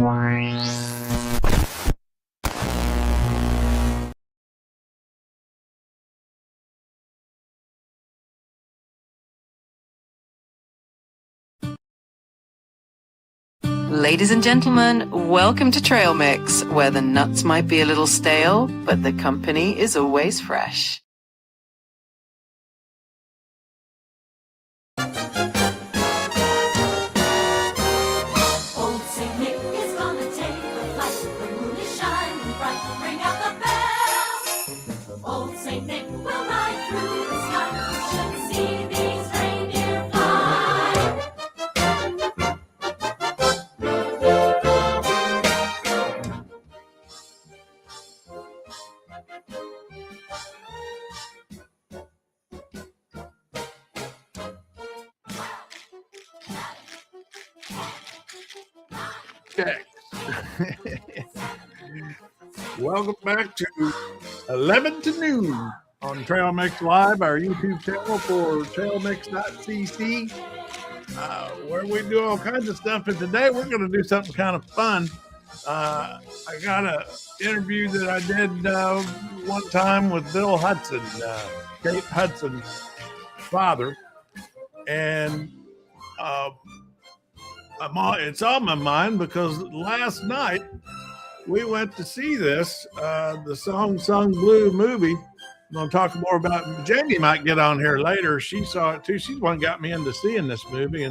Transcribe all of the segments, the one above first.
Ladies and gentlemen, welcome to Trail Mix, where the nuts might be a little stale, but the company is always fresh. Old Saint Nick is gonna take the flight. The moon is shining bright. Ring out the bells. Old Saint Nick will ride through the sky. You should see these reindeer fly. Okay. Welcome back to 11 to noon on Trail Mix Live, our YouTube channel for trailmix.cc, where we do all kinds of stuff. And today we're going to do something kind of fun. I got an interview that I did one time with Bill Hudson, Kate Hudson's father, and it's on my mind because last night we went to see this, the Song Sung Blue movie. I'm going to talk more about it. Jamie might get on here later. She saw it too. She's the one who got me into seeing this movie,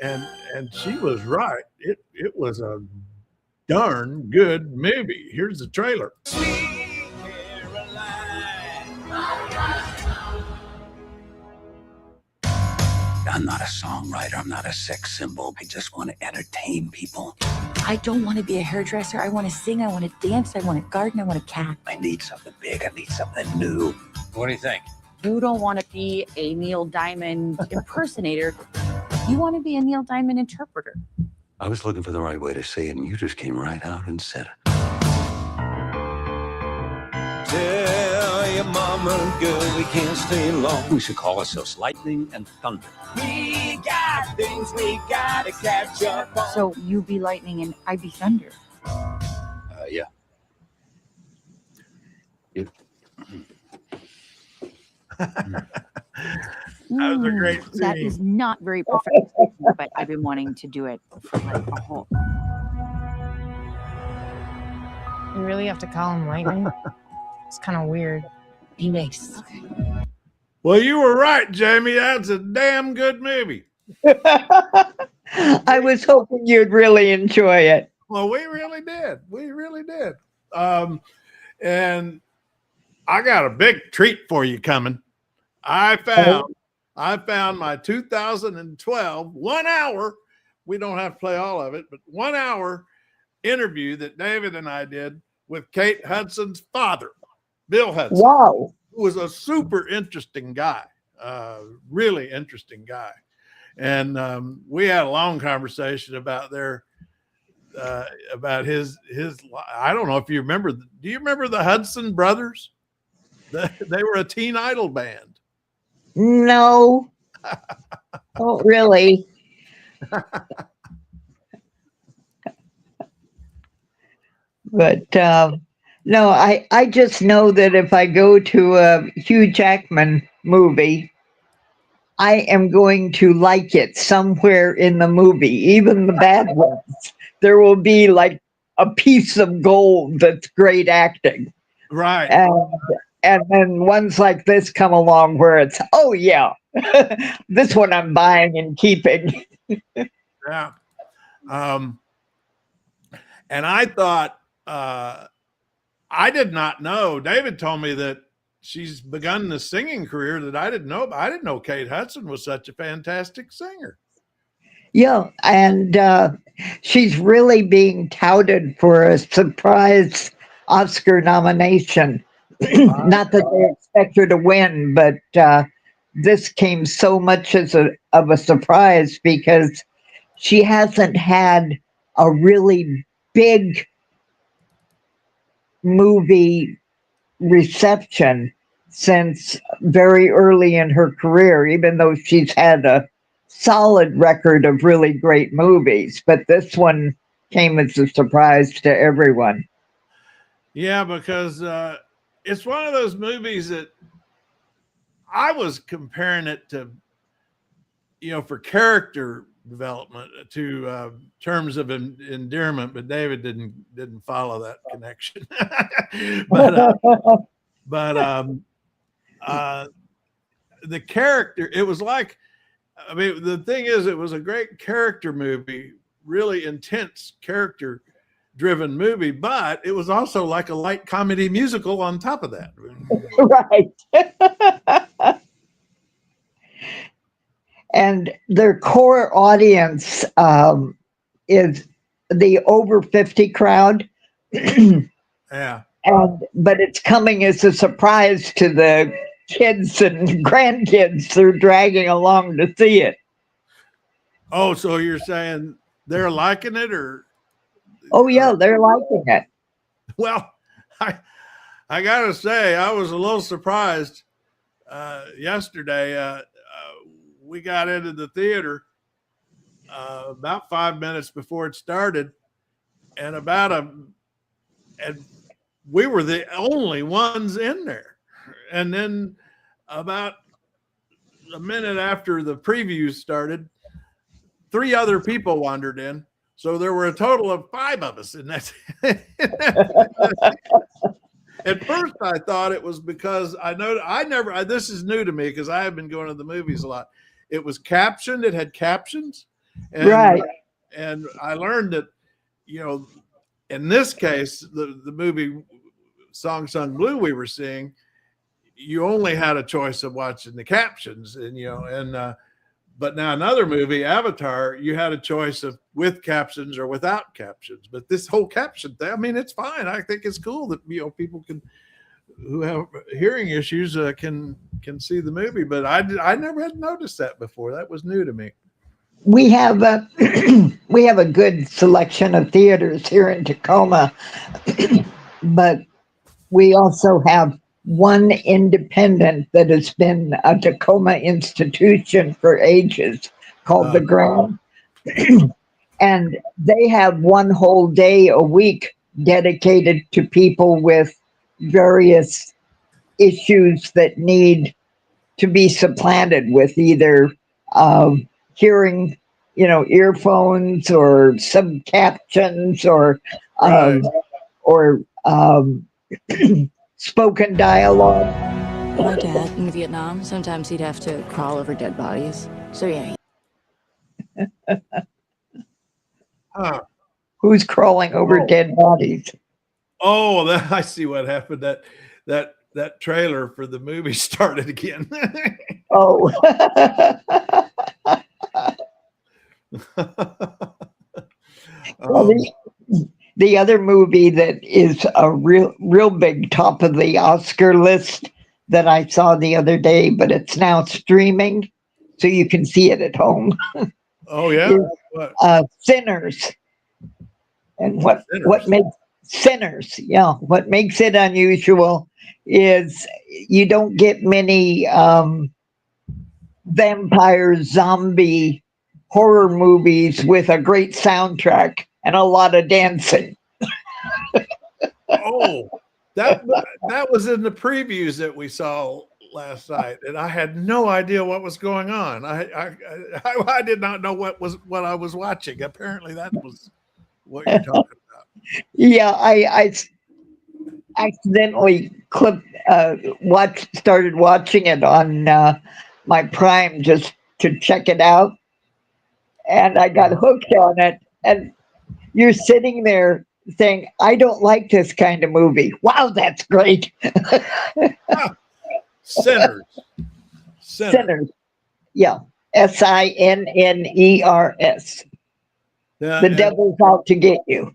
and she was right. It was a darn good movie. Here's the trailer. I'm not a songwriter. I'm not a sex symbol. I just want to entertain people. I don't want to be a hairdresser. I want to sing. I want to dance. I want to garden. I want a cat. I need something big. I need something new. What do you think? You don't want to be a Neil Diamond impersonator. You want to be a Neil Diamond interpreter. I was looking for the right way to say it, and you just came right out and said it. Tell your mama, girl, we can't stay long. We should call ourselves Lightning and Thunder. We got things we gotta catch up on. So you be lightning and I be thunder. Yeah. That was a great scene. That is not very professional, but I've been wanting to do it for like a whole. You really have to call him Lightning? It's kind of weird. Be nice. Well, you were right, Jamie. That's a damn good movie. I was hoping you'd really enjoy it. Well, we really did. We really did. And I got a big treat for you coming. I found my 2012 1 hour. We don't have to play all of it, but 1 hour interview that David and I did with Kate Hudson's father, Bill Hudson. Wow. Who was a super interesting guy, really interesting guy. And we had a long conversation about about his, I don't know if you remember, do you remember the Hudson brothers? They were a teen idol band. No. Oh, really? But no, I just know that if I go to a Hugh Jackman movie, I am going to like it somewhere in the movie, even the bad ones. There will be like a piece of gold that's great acting. Right. And then ones like this come along where it's, oh, yeah, this one I'm buying and keeping. Yeah. And I thought, I did not know. David told me that she's begun the singing career that I didn't know about. I didn't know Kate Hudson was such a fantastic singer. Yeah, and she's really being touted for a surprise Oscar nomination. Not that they expect her to win, but this came so much as of a surprise because she hasn't had a really big movie reception since very early in her career, even though she's had a solid record of really great movies. But this one came as a surprise to everyone. Yeah, because it's one of those movies that I was comparing it to, for character development to terms of endearment, but David didn't follow that connection. but the character, it was like, I mean, the thing is, it was a great character movie, really intense character driven movie, but it was also like a light comedy musical on top of that. Right. And their core audience is the over 50 crowd. Yeah. But it's coming as a surprise to the kids and grandkids they're dragging along to see it. Oh, so you're saying they're liking it, or? Oh yeah, they're liking it. Well, I gotta say, I was a little surprised yesterday. We got into the theater about 5 minutes before it started, and and we were the only ones in there. And then about a minute after the preview started, 3 other people wandered in. So there were a total of 5 of us in that. At first, I thought it was because this is new to me because I have been going to the movies a lot. It was captioned. It had captions. And, right. And I learned that, in this case, the movie Song Sung Blue we were seeing, you only had a choice of watching the captions, but now another movie, Avatar, you had a choice of with captions or without captions. But this whole caption thing, I mean, it's fine. I think it's cool that people who have hearing issues can see the movie. But I never had noticed that before. That was new to me. We have a good selection of theaters here in Tacoma, but we also have one independent that has been a Tacoma institution for ages called The Grand. And they have one whole day a week dedicated to people with various issues that need to be supplanted with either hearing, earphones or subcaptions or spoken dialogue. My dad in Vietnam, sometimes he'd have to crawl over dead bodies. So yeah. Who's crawling over dead bodies? Oh, I see what happened. That trailer for the movie started again. Oh. Well, the other movie that is a real big top of the Oscar list that I saw the other day, but it's now streaming, so you can see it at home. Oh yeah, Sinners. And what makes Sinners? Yeah, what makes it unusual is you don't get many vampire zombie horror movies with a great soundtrack and a lot of dancing. Oh, that was in the previews that we saw last night, and I had no idea what was going on. I did not know what I was watching. Apparently, that was what you're talking about. Yeah, I accidentally started watching it on my Prime just to check it out, and I got hooked on it. And you're sitting there saying, "I don't like this kind of movie." Wow, that's great. Sinners. Yeah, Sinners. Yeah, the devil's out to get you.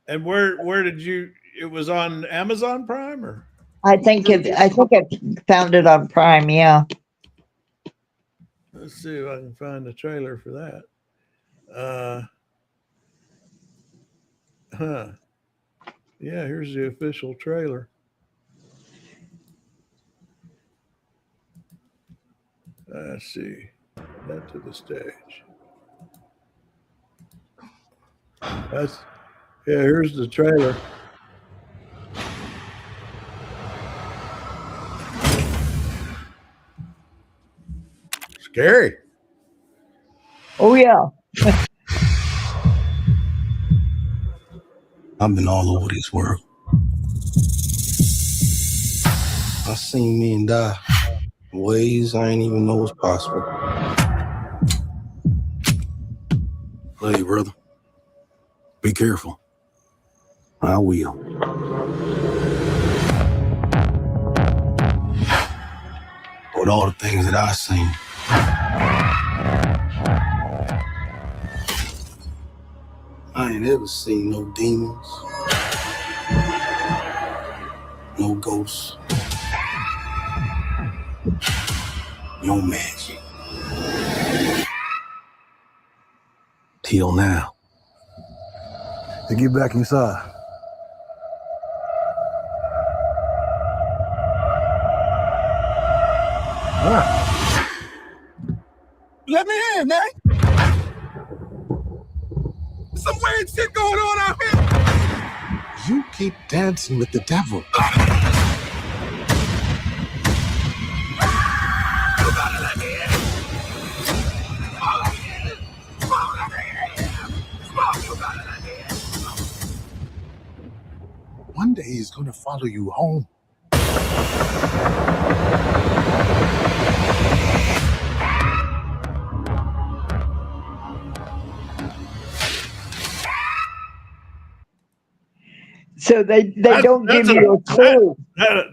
And where did you? It was on Amazon Prime, or? I think I found it on Prime. Yeah. Let's see if I can find the trailer for that. Yeah, here's the official trailer. Let's see. That to the stage. That's yeah. Here's the trailer. Scary. Oh yeah. I've been all over this world. I seen men die in ways I ain't even know was possible. Love you, brother. Be careful. I will. With all the things that I seen, I ain't ever seen no demons, no ghosts, no magic. Till now. To get back inside. Let me in, man. Some weird shit going on out here. You keep dancing with the devil. One day he's gonna follow you home. So they don't give you a clue.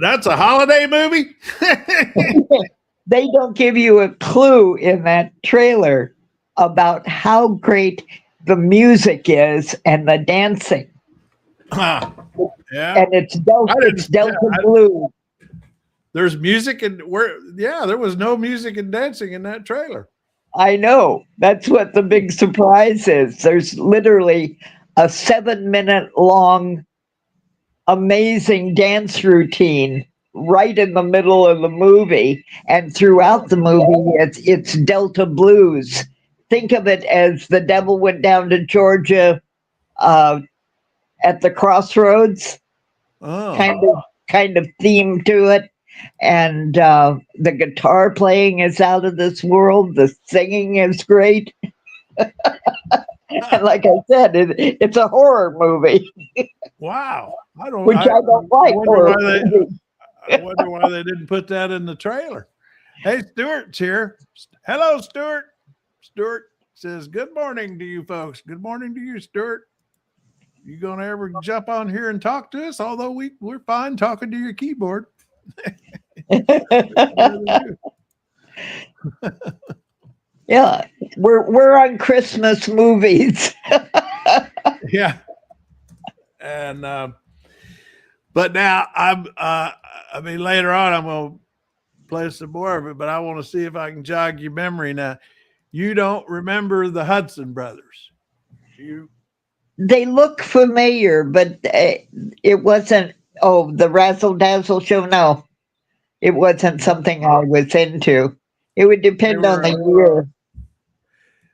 That's a holiday movie. They don't give you a clue in that trailer about how great the music is and the dancing. Yeah. And it's Delta yeah, Blues. There's music and there was no music and dancing in that trailer. I know. That's what the big surprise is. There's literally a 7-minute long amazing dance routine right in the middle of the movie, and throughout the movie it's Delta Blues. Think of it as The Devil Went Down to Georgia at the crossroads. Kind of theme to it. And the guitar playing is out of this world. The singing is great. And like I said, it's a horror movie. Wow. I don't like horror movies. I wonder why they didn't put that in the trailer. Hey, Stuart's here. Hello, Stuart. Stuart says, good morning to you folks. Good morning to you, Stuart. You going to ever jump on here and talk to us? Although we're fine talking to your keyboard. Yeah, we're on Christmas movies. Yeah. And but now later on I'm gonna play some more of it, but I want to see if I can jog your memory now. You don't remember the Hudson brothers? They look familiar, but it wasn't. Oh, the Razzle Dazzle show. No, it wasn't something I was into. It would depend on the year.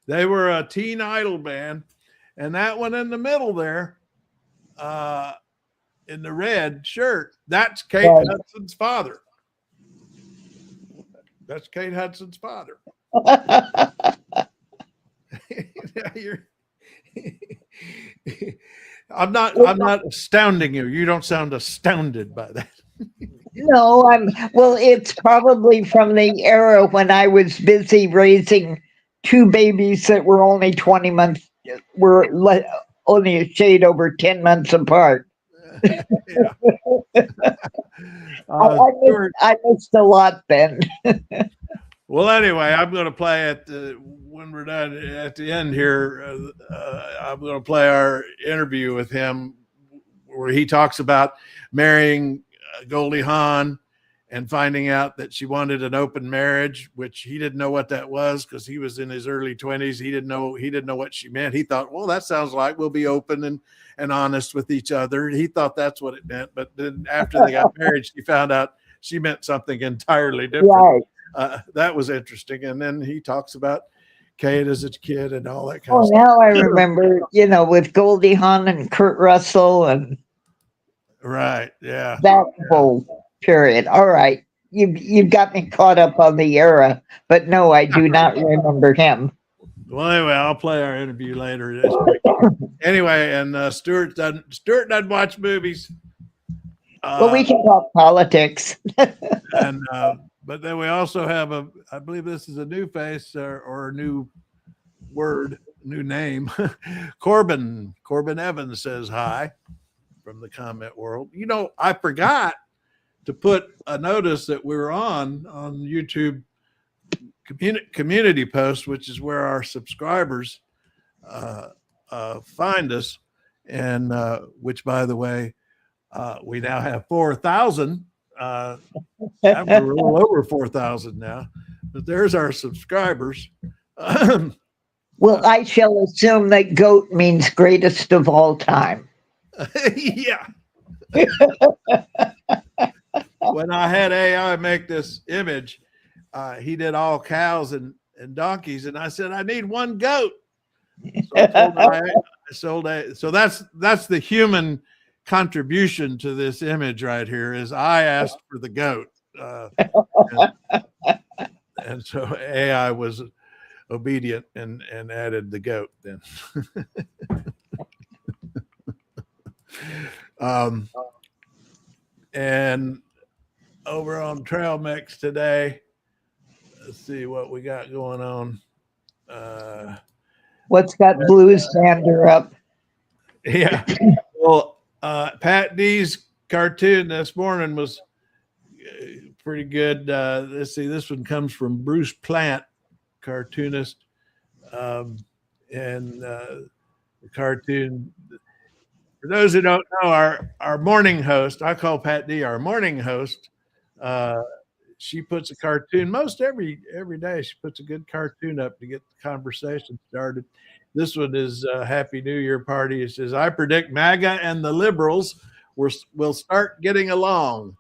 They were a teen idol band, and that one in the middle there, in the red shirt, that's Kate Hudson's father. That's Kate Hudson's father. I'm not astounding you. You don't sound astounded by that. No, it's probably from the era when I was busy raising two babies that were only 20 months, only a shade over 10 months apart. I missed a lot then. Well, anyway, I'm going to play it when we're done at the end here. I'm going to play our interview with him where he talks about marrying Goldie Hawn and finding out that she wanted an open marriage, which he didn't know what that was because he was in his early 20s. He didn't know what she meant. He thought, well, that sounds like we'll be open and honest with each other. He thought that's what it meant. But then after they got married, she found out she meant something entirely different. Right. That was interesting. And then he talks about Kate as a kid and all that kind Oh, of stuff. now I remember, with Goldie Hawn and Kurt Russell and Right. Yeah. that whole period. All right. You got me caught up on the era, but no, I do not remember him. Well, anyway, I'll play our interview later. Anyway, and Stuart doesn't watch movies. But we can talk politics. And but then we also have I believe this is a new face or a new word, new name. Corbin Evans says hi from the comment world. I forgot to put a notice that we were on YouTube community post, which is where our subscribers find us, and which, by the way, we now have 4,000. We're a little over 4,000 now, but there's our subscribers. Well, I shall assume that GOAT means greatest of all time. Yeah. When I had AI make this image, he did all cows and donkeys, and I said, I need one goat. So that's the human contribution to this image right here. Is I asked for the goat, and so AI was obedient and added the goat then. And over on Trail Mix today, let's see what we got going on. What's got Blues Sander up? Yeah. Well, Pat D's cartoon this morning was pretty good. Let's see, this one comes from Bruce Plant, cartoonist. And the cartoon, for those who don't know, our morning host, I call Pat D our morning host. She puts a cartoon most every day. She puts a good cartoon up to get the conversation started. This one is Happy New Year party. It says, I predict MAGA and the liberals will start getting along.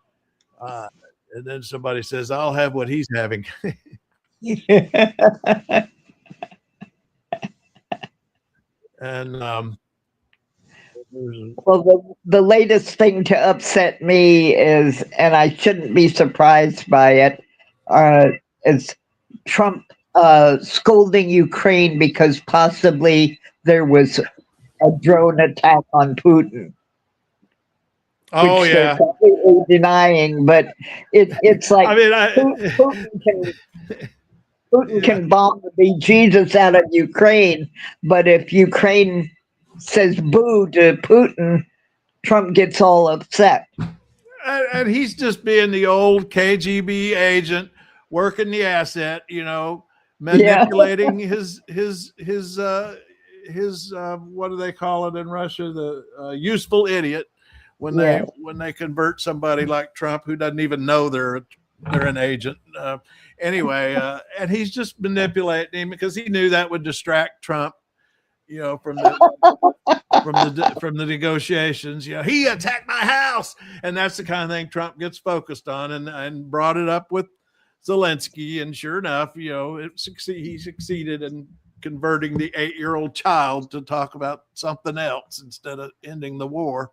And then somebody says, I'll have what he's having. And well, the latest thing to upset me is, and I shouldn't be surprised by it, is Trump scolding Ukraine because possibly there was a drone attack on Putin. Oh, which yeah. they're completely denying, but it's like Putin can bomb the bejesus out of Ukraine, but if Ukraine says boo to Putin, Trump gets all upset. And he's just being the old KGB agent, working the asset, manipulating his what do they call it in Russia? The useful idiot. When they convert somebody like Trump who doesn't even know they're an agent. Anyway, and he's just manipulating him because he knew that would distract Trump, from the negotiations. He attacked my house, and that's the kind of thing Trump gets focused on, and brought it up with Zelensky, and sure enough, he succeeded in converting the 8-year-old child to talk about something else instead of ending the war.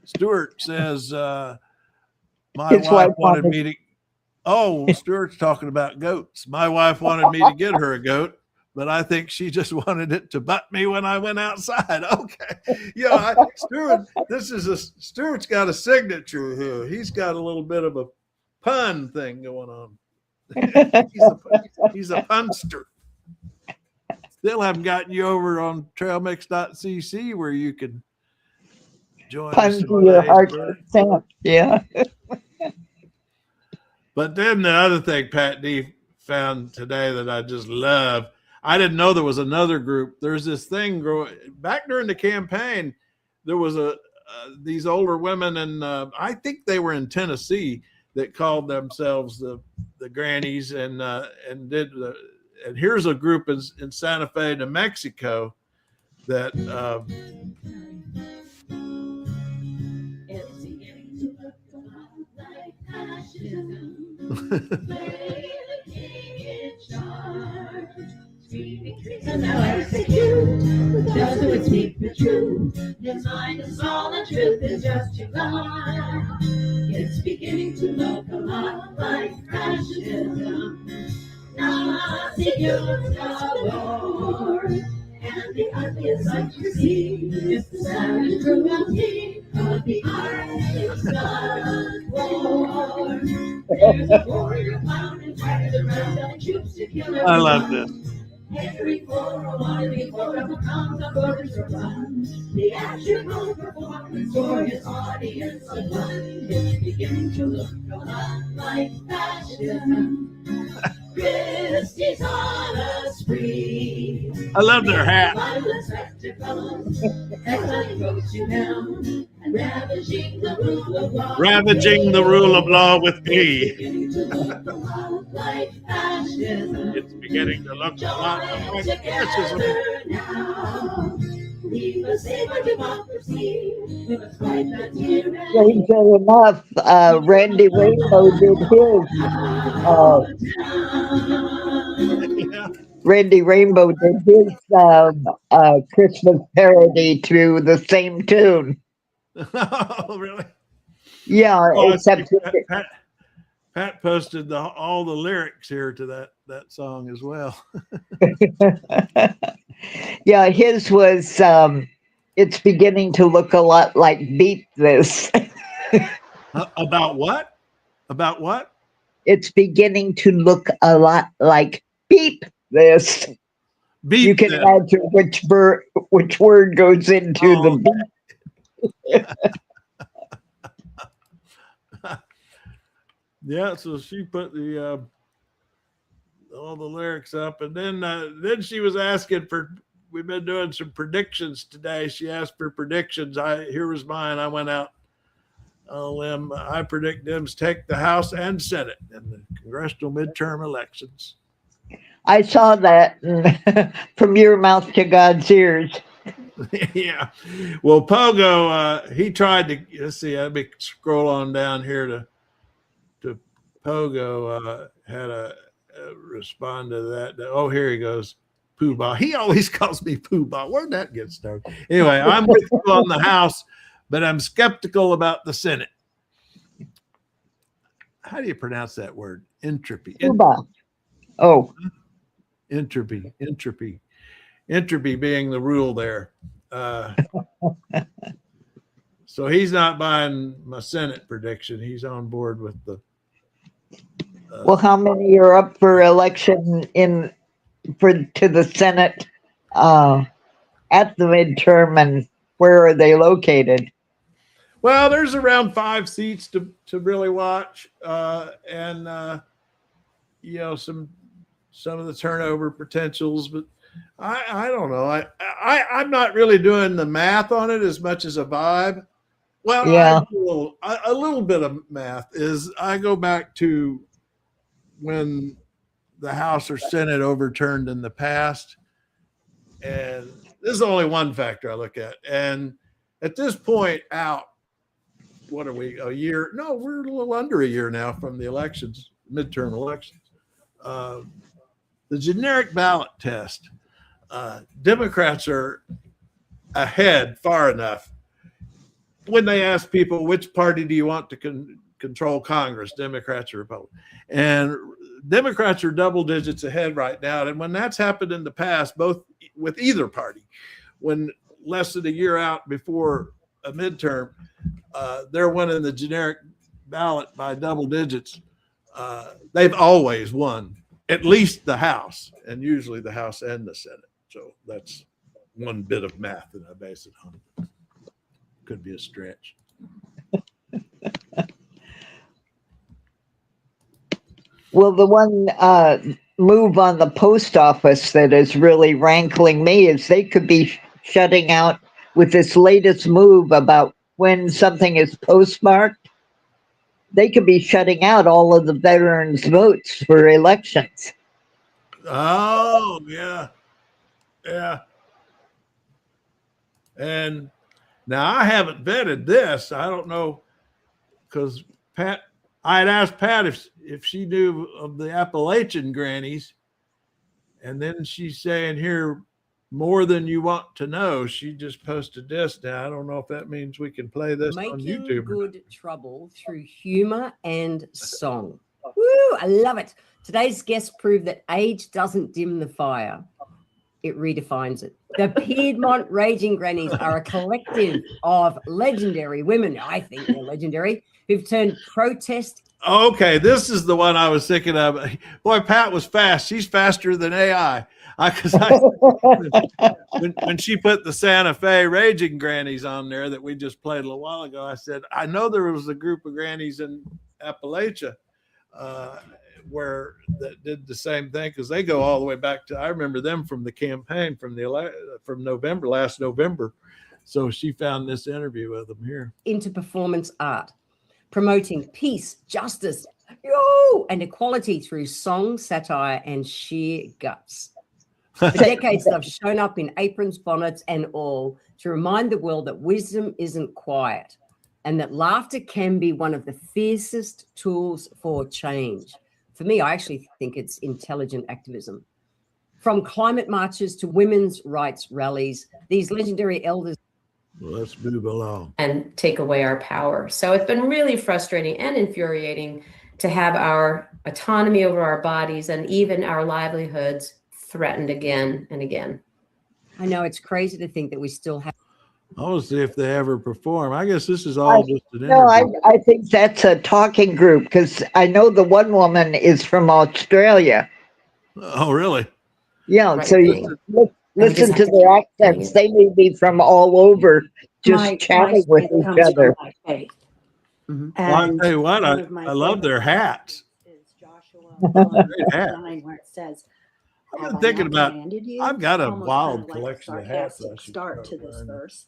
Stuart says, my wife wanted me to. Oh, Stuart's talking about goats. My wife wanted me to get her a goat, but I think she just wanted it to butt me when I went outside. Okay. Stuart's got a signature here. He's got a little bit of a pun thing going on. He's a punster. Still haven't gotten you over on trailmix.cc where you can join us. Your heart's content. Yeah. But then the other thing Pat D found today that I just love, I didn't know there was another group. There's this thing growing back during the campaign. There was these older women, and I think they were in Tennessee, that called themselves the grannies, and did the. And here's a group in Santa Fe, New Mexico, that. And now execute, just so it speak the truth. His mind is small and truth is just too long. It's beginning to look a lot like fascism. Nazi youth galore. And the ugliest sight you see is the savage cruelty of the Arctic Sun War. There's a warrior found in fire that runs out and shoots to kill everyone. I love this. Every four or one before ever comes on board to run. The action will perform for his audience of one. It's beginning to look a lot like fascism. Christie's on a spree. I love their hat. Violent spectacles, exciting roads you down, and ravaging the rule of law. Ravaging the rule of law with glee. Beginning to look a lot like fascism. It's beginning to look a lot Join like fascism. together now. We must save our democracy. We must fight that tyranny. Strangely enough, Randy Rainbow did his. Yeah. Randy Rainbow did his Christmas parody to the same tune. Oh, really? Yeah, Oh, I see. except Pat posted all the lyrics here to that song as well. yeah, his was it's beginning to look a lot like Beat This. About what? About what? It's beginning to look a lot like Beep This. Beat You can This. imagine which word goes into Oh, the beep. Yeah, so she put the all the lyrics up, and then she was asking for. We've been doing some predictions today. She asked for predictions. Here was mine. I went out on a limb. I predict Dems take the House and Senate in the congressional midterm elections. I saw that from your mouth to God's ears. Yeah. Well, Pogo, he tried to. Let's see. Let me scroll on down here to Pogo. Had a respond to that. Oh, here he goes. Pooh Bah. He always calls me Pooh Bah. Where'd that get started? Anyway, I'm with you on the House, but I'm skeptical about the Senate. How do you pronounce that word? Entropy. Cuba. Oh, Entropy being the rule there. So he's not buying my Senate prediction. He's on board with the. well, how many are up for election to the Senate at the midterm, and where are they located? Well, there's around 5 seats to really watch, and some of the turnover potentials, but I don't know. I'm not really doing the math on it as much as a vibe. Well, Yeah. a little bit of math is I go back to when the House or Senate overturned in the past, and this is only one factor I look at. And at this point out, what are we, a year? No, we're a little under a year now from the elections, midterm elections. The generic ballot test, Democrats are ahead far enough. When they ask people, which party do you want to control Congress, Democrats or Republicans? And Democrats are double digits ahead right now. And when that's happened in the past, both with either party, when less than a year out before a midterm, they're winning the generic ballot by double digits. They've always won at least the House, and usually the House and the Senate. So that's one bit of math that I base it on. Could be a stretch. Well, the one move on the post office that is really rankling me is they could be shutting out with this latest move about when something is postmarked. They could be shutting out all of the veterans' votes for elections. Oh, yeah. Yeah. And now I haven't vetted this. I don't know, because Pat, I had asked Pat if she knew of the Appalachian grannies, And then she's saying here, more than you want to know. She just posted this. Now, I don't know if that means we can play this on Making YouTube. good trouble through humor and song. Woo, I love it. Today's guests prove that age doesn't dim the fire. It redefines it. The Piedmont Raging Grannies are a collective of legendary women. I think they're legendary, who've turned protest. Okay, this is the one I was thinking of. Boy, Pat was fast. She's faster than AI. When she put the Santa Fe Raging Grannies on there that we just played a little while ago, I said, I know there was a group of grannies in Appalachia where that did the same thing, because they go all the way back to, I remember them from the campaign from November, last November. So she found this interview with them here. Into performance art, promoting peace, justice, and equality through song, satire, and sheer guts. For decades, they've shown up in aprons, bonnets, and all to remind the world that wisdom isn't quiet and that laughter can be one of the fiercest tools for change. For me, I actually think it's intelligent activism. From climate marches to women's rights rallies, these legendary elders. Well, let's move along. And take away our power. So it's been really frustrating and infuriating to have our autonomy over our bodies and even our livelihoods threatened again and again. I know it's crazy to think that we still have. I want to see if they ever perform. I guess this is all just an interview. No, I think that's a talking group, because I know the one woman is from Australia. Oh, really? Yeah, Right. so you listen to their accents. They may be from all over, just chatting with each other. Well, I'll tell you what, I love their hats. Great hat. Where it says, I've been thinking about, I've got a Almost wild kind of like a collection of hats. I sarcastic should start go to this find. verse.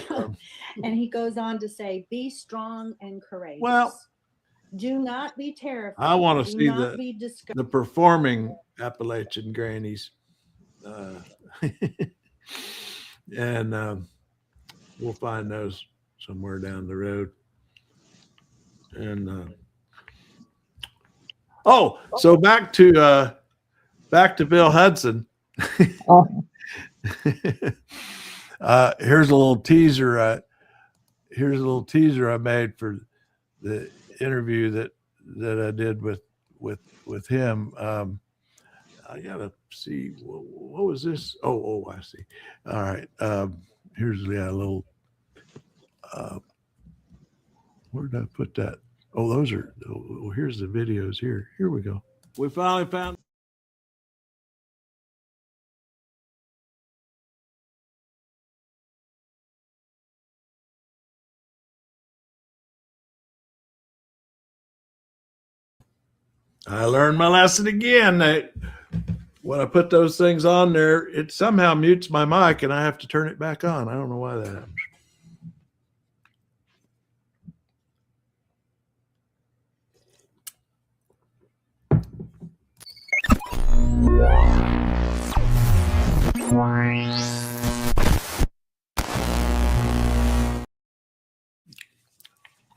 But, And he goes on to say, be strong and courageous. Well, do not be terrified. I want to Do see not be discouraged. the performing Appalachian grannies. And we'll find those somewhere down the road. And so back to Bill Hudson. Oh. Here's a little teaser. Here's a little teaser I made for the interview that I did with him. I gotta see what was this. Oh, I see. All right. Here's a little. Where did I put that? Oh, those are. Oh, here's the videos. Here we go. We finally found. I learned my lesson again. When I put those things on there, it somehow mutes my mic and I have to turn it back on. I don't know why that happens.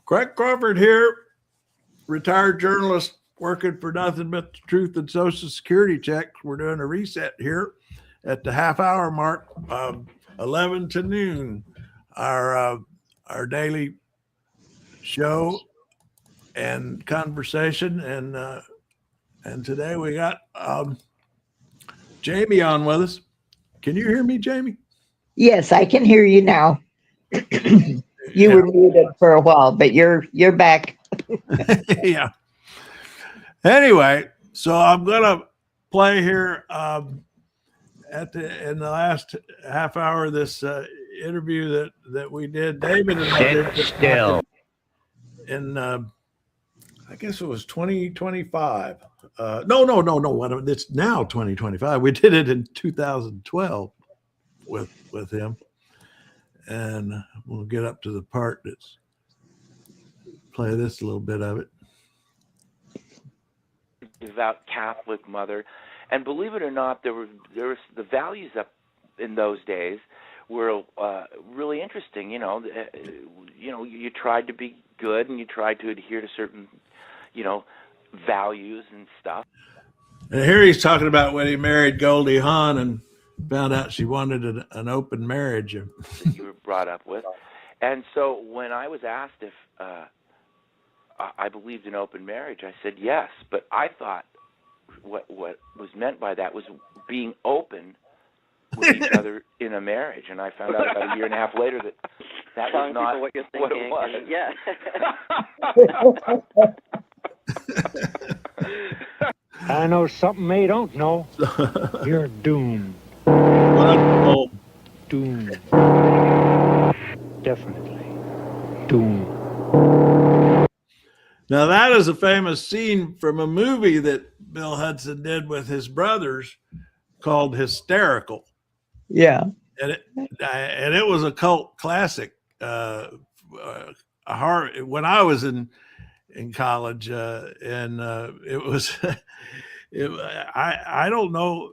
Craig Crawford here, retired journalist working for nothing but the truth and Social Security checks. We're doing a reset here at the half-hour mark, 11 to noon. Our daily show and conversation, and today we got Jamie on with us. Can you hear me, Jamie? Yes, I can hear you now. You were muted for a while, but you're back. Yeah. Anyway, so I'm gonna play here in the last half hour of this interview that we did. David and I did still in I guess it was 2025. No. It's now 2025. We did it in 2012 with him, and we'll get up to the part that's play this a little bit of it. Devout Catholic mother, and believe it or not, there was the values up in those days were really interesting. You tried to be good and you tried to adhere to certain, values and stuff. And here he's talking about when he married Goldie Hawn and found out she wanted an open marriage. That you were brought up with. And so when I was asked if I believed in open marriage, I said yes, but I thought what was meant by that was being open with each other in a marriage, and I found out about a year and a half later that was not what you're what thinking. it was. Yeah. I know something they don't know. You're doomed. Wonderful. Doomed. Definitely doomed. Now that is a famous scene from a movie that Bill Hudson did with his brothers called Hysterical. Yeah. And it was a cult classic. When I was in college, and it was, I don't know,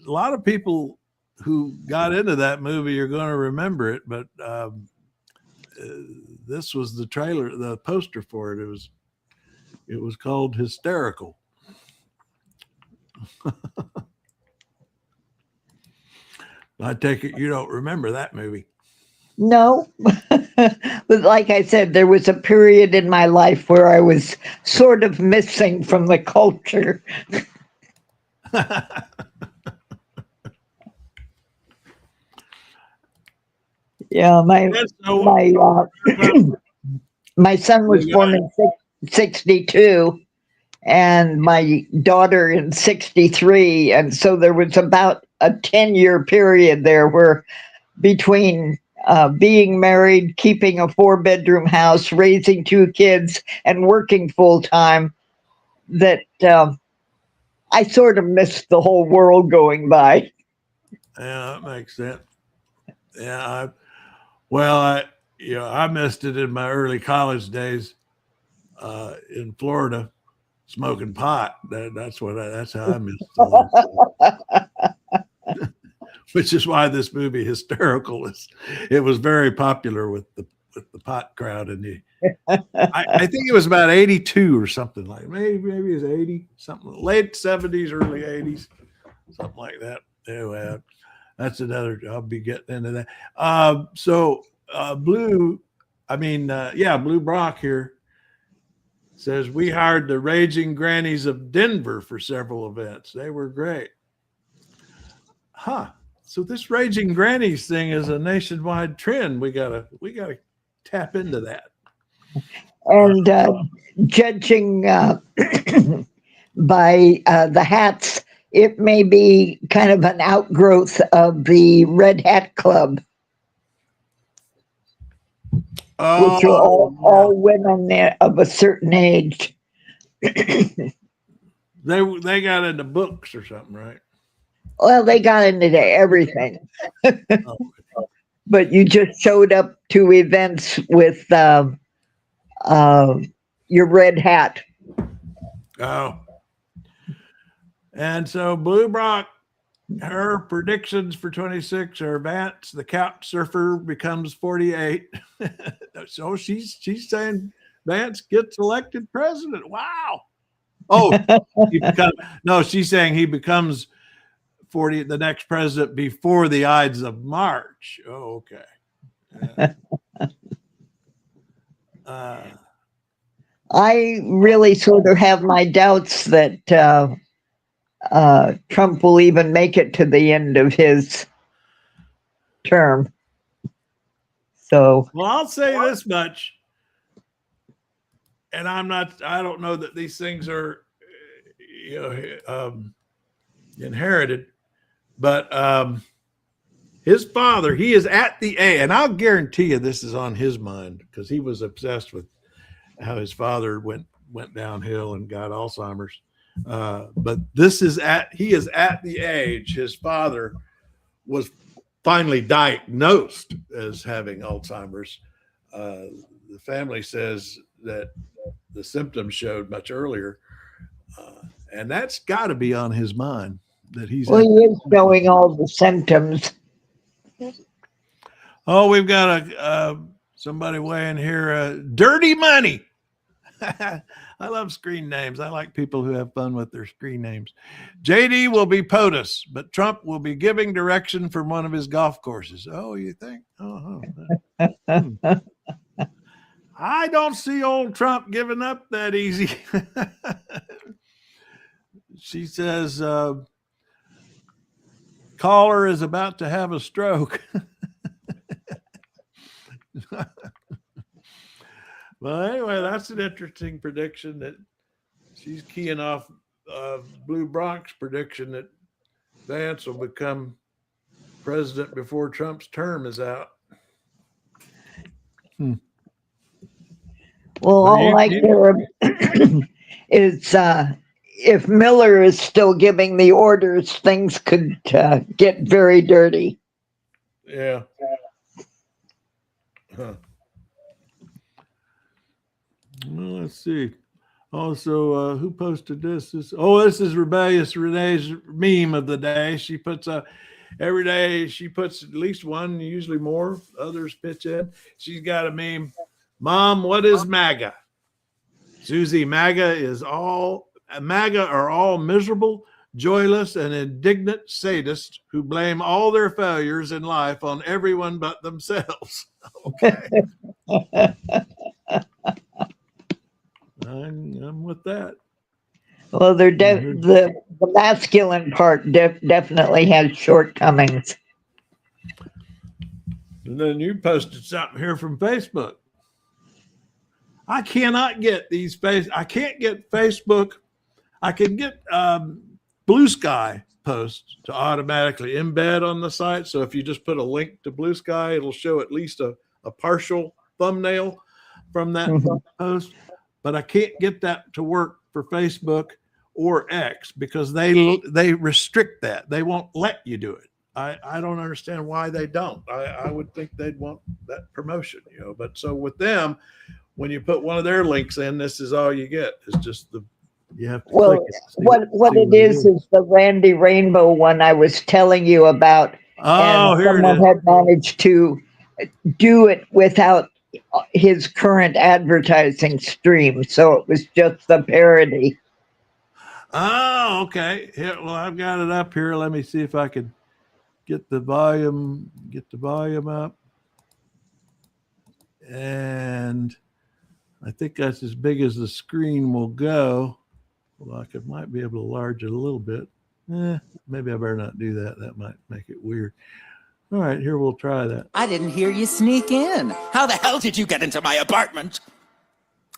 a lot of people who got into that movie are going to remember it, but this was the trailer, the poster for it. It was called Hysterical. I take it you don't remember that movie. No, but like I said, there was a period in my life where I was sort of missing from the culture. Yeah, my son was born in 62 and my daughter in 63. And so there was about a 10-year period there where between being married, keeping a 4-bedroom house, raising 2 kids, and working full time, that I sort of missed the whole world going by. Yeah, that makes sense. Yeah, I missed it in my early college days in Florida, smoking pot. That's how I missed it. Which is why this movie Hysterical it was very popular with the pot crowd I think it was about 82 or something like maybe it was 80 something, late 70s, early 80s, something like that. Anyway, that's another. I'll be getting into that. Blue Brock here says we hired the Raging Grannies of Denver for several events. They were great. Huh. So this Raging Grannies thing is a nationwide trend. We gotta tap into that. And judging by the hats, it may be kind of an outgrowth of the Red Hat Club, which are all women there of a certain age. They got into books or something, right? Well, they got into everything. But you just showed up to events with your red hat. Oh. And so Blue Brock, her predictions for 26 are Vance, the couch surfer, becomes 48. So she's saying Vance gets elected president. Wow. Oh, she's saying he becomes 40, the next president before the Ides of March. Oh, okay. I really sort of have my doubts that Trump will even make it to the end of his term. So, well, I'll say this much, and I don't know that these things are, inherited, but his father, he is at the and I'll guarantee you this is on his mind because he was obsessed with how his father went downhill and got Alzheimer's. But he is at the age his father was finally diagnosed as having Alzheimer's. The family says that the symptoms showed much earlier, and that's got to be on his mind that he's. Well, he is showing all the symptoms. Oh, we've got somebody weighing here. Dirty money. I love screen names. I like people who have fun with their screen names. JD will be POTUS, but Trump will be giving direction from one of his golf courses. Oh, you think? I don't see old Trump giving up that easy. She says, caller is about to have a stroke. Well, anyway, that's an interesting prediction that she's keying off Blue Bronx prediction that Vance will become president before Trump's term is out. Well, all I care is if Miller is still giving the orders, things could get very dirty. Yeah. Huh. Well, let's see. Also, who posted this? This is Rebellious Renee's meme of the day. She puts every day she puts at least one, usually more. Others pitch in. She's got a meme. Mom, what is MAGA? Susie, MAGA are all miserable, joyless, and indignant sadists who blame all their failures in life on everyone but themselves. Okay. I'm with that. Well, the masculine part definitely has shortcomings. And then you posted something here from Facebook. I cannot get these I can't get Facebook. I can get Blue Sky posts to automatically embed on the site. So if you just put a link to Blue Sky, it'll show at least a partial thumbnail from that post. But I can't get that to work for Facebook or X because they restrict that. They won't let you do it. I don't understand why they don't. I would think they'd want that promotion, But so with them, when you put one of their links in, this is all you get. It's just you have to click it. What it is the Randy Rainbow one I was telling you about. Oh, here someone had managed to do it without his current advertising stream, so it was just the parody. Oh, okay. Here, well, I've got it up here. Let me see if I can get the volume up. And I think that's as big as the screen will go. Well, I might be able to enlarge it a little bit. Maybe I better not do that. That might make it weird. All right, here, we'll try that. I didn't hear you sneak in. How the hell did you get into my apartment?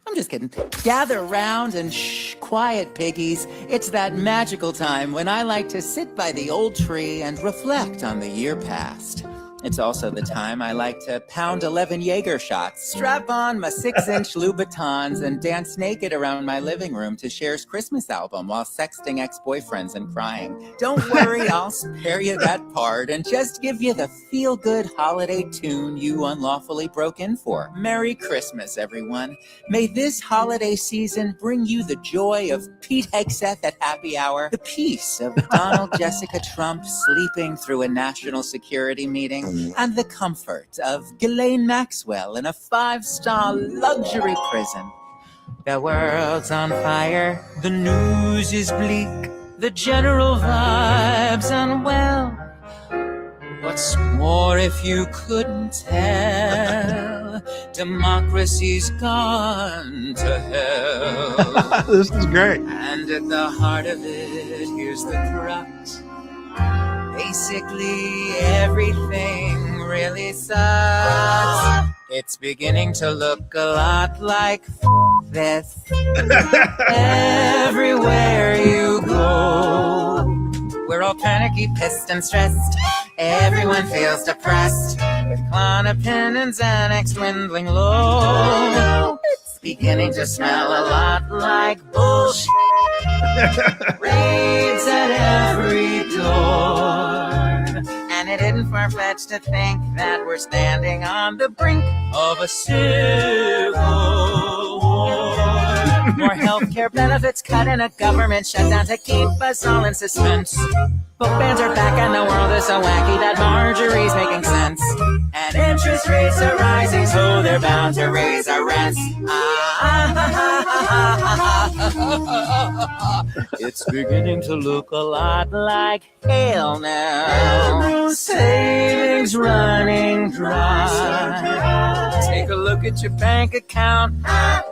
I'm just kidding. Gather round and shh, quiet, piggies. It's that magical time when I like to sit by the old tree and reflect on the year past. It's also the time I like to pound 11 Jaeger shots, strap on my 6-inch Louboutins, and dance naked around my living room to Cher's Christmas album while sexting ex-boyfriends and crying. Don't worry, I'll spare you that part and just give you the feel-good holiday tune you unlawfully broke in for. Merry Christmas, everyone. May this holiday season bring you the joy of Pete Hegseth at happy hour, the peace of Donald Jessica Trump sleeping through a national security meeting, and the comfort of Ghislaine Maxwell in a 5-star luxury prison. The world's on fire, the news is bleak, the general vibe's unwell. What's more, if you couldn't tell, democracy's gone to hell. This is great. And at the heart of it, here's the crux. Basically, everything really sucks. It's beginning to look a lot like this. Everywhere you go, we're all panicky, pissed, and stressed. Everyone feels depressed, with Klonopin and Xanax dwindling low. It's beginning to smell a lot like bullshit. Raids at every door. And it isn't far-fetched to think that we're standing on the brink of a civil war. More healthcare benefits cut and a government shutdown to keep us all in suspense. Book bans are back and the world is so wacky that Marjorie's making sense. And And interest rates are rising, so they're bound to raise our rents. It's beginning to look a lot like hell now. Savings running dry. Take a look at your bank account.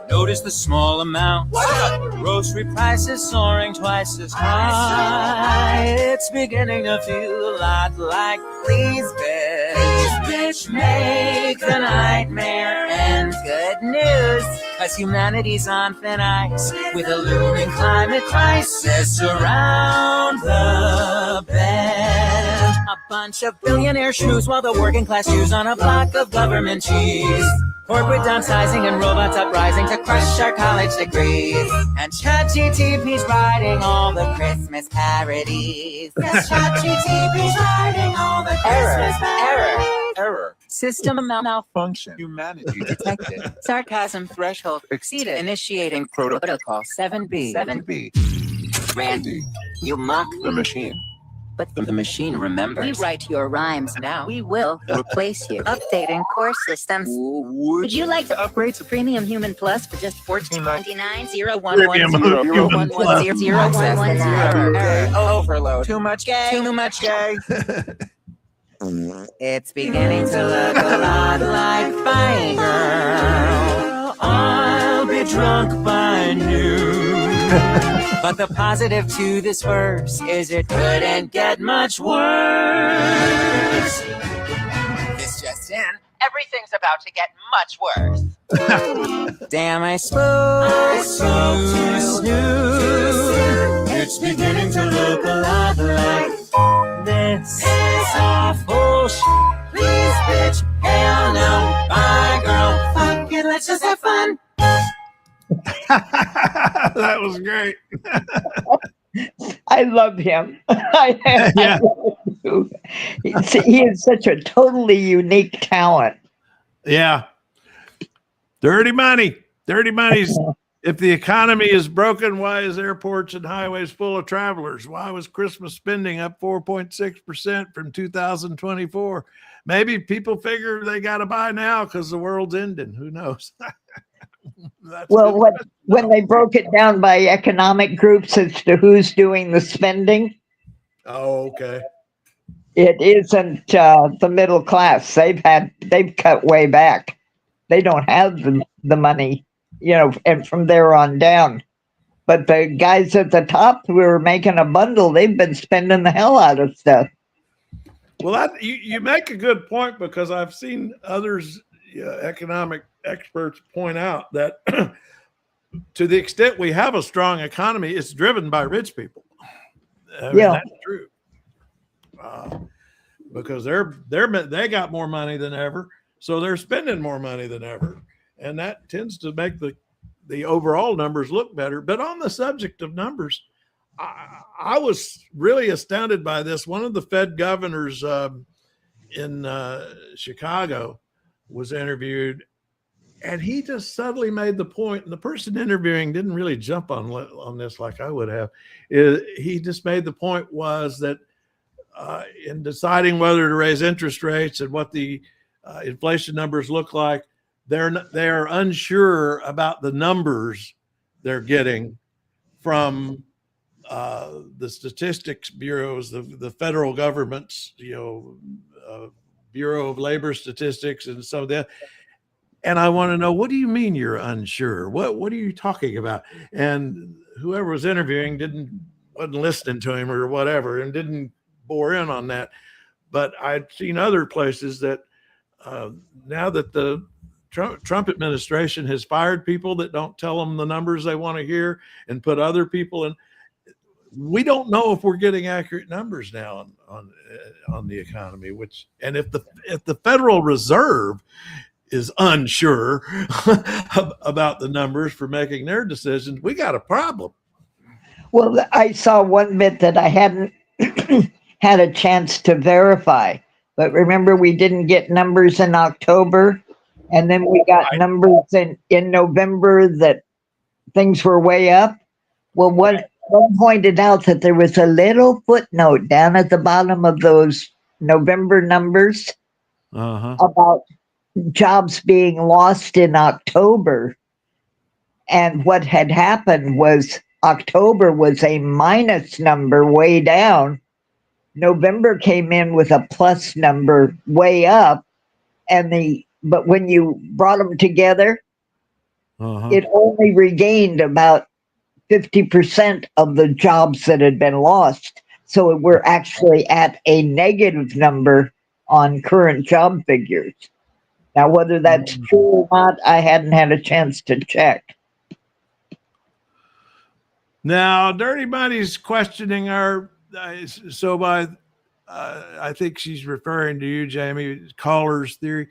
Notice the small amount. Grocery prices soaring twice as high. It's beginning to feel a lot like please bitch, make the nightmare end. Good news, 'cause humanity's on thin ice with a looming climate crisis around the bend. A bunch of billionaire shrews while the working class chews on a block of government cheese. Corporate downsizing and robots uprising to crush our college degrees. And ChatGPT's writing all the Christmas parodies. Yes, ChatGPT's writing all the Christmas parodies. Error. System malfunction. Humanity detected. Sarcasm threshold exceeded. Initiating protocol 7B. 7B. Randy, you mock the machine. But the machine remembers. We write your rhymes now. We will replace you. Updating core systems. Would you like to upgrade to Premium Human Plus for just $14.99? 011 Overload. Too much gay. Too much gay. It's beginning to look a lot like Fine Girl. I'll be drunk by noon. But the positive to this verse is it couldn't get much worse. This just in, everything's about to get much worse. Damn, I spoke too soon. It's beginning to look a lot like this. It's awful shit. Please, bitch, hell no. Bye, girl. Fuck it, let's just have fun. That was great. I love him. I do. He is such a totally unique talent. Yeah. Dirty money. Dirty money's. If the economy is broken, why is airports and highways full of travelers? Why was Christmas spending up 4.6% from 2024? Maybe people figure they got to buy now because the world's ending. Who knows? Well, when they broke it down by economic groups as to who's doing the spending, oh, okay. It isn't the middle class. They've cut way back. They don't have the money, and from there on down. But the guys at the top who are making a bundle, they've been spending the hell out of stuff. Well, you make a good point, because I've seen others, economic experts, point out that to the extent we have a strong economy, it's driven by rich people. That's true. Because they got more money than ever, so they're spending more money than ever, and that tends to make the overall numbers look better. But on the subject of numbers, I was really astounded by this. One of the Fed governors in Chicago was interviewed, and he just subtly made the point, and the person interviewing didn't really jump on this like I would have. He just made the point was that in deciding whether to raise interest rates and what the inflation numbers look like, they're unsure about the numbers they're getting from the statistics bureaus, the federal government's, Bureau of Labor Statistics and some of that. And I want to know, what do you mean you're unsure? What are you talking about? And whoever was interviewing wasn't listening to him or whatever, and didn't bore in on that. But I'd seen other places that now that the Trump administration has fired people that don't tell them the numbers they want to hear and put other people in, we don't know if we're getting accurate numbers now on the economy. And if the Federal Reserve is unsure about the numbers for making their decisions, we got a problem. Well, I saw one bit that I hadn't had a chance to verify, but remember, we didn't get numbers in October, and then we got numbers in November that things were way up. Well, one pointed out that there was a little footnote down at the bottom of those November numbers about jobs being lost in October. And what had happened was October was a minus number way down. November came in with a plus number way up. But when you brought them together, it only regained about 50% of the jobs that had been lost. So we're actually at a negative number on current job figures. Now, whether that's true or not, I hadn't had a chance to check. Now, Dirty Money's questioning our, I think she's referring to you, Jamie, caller's theory.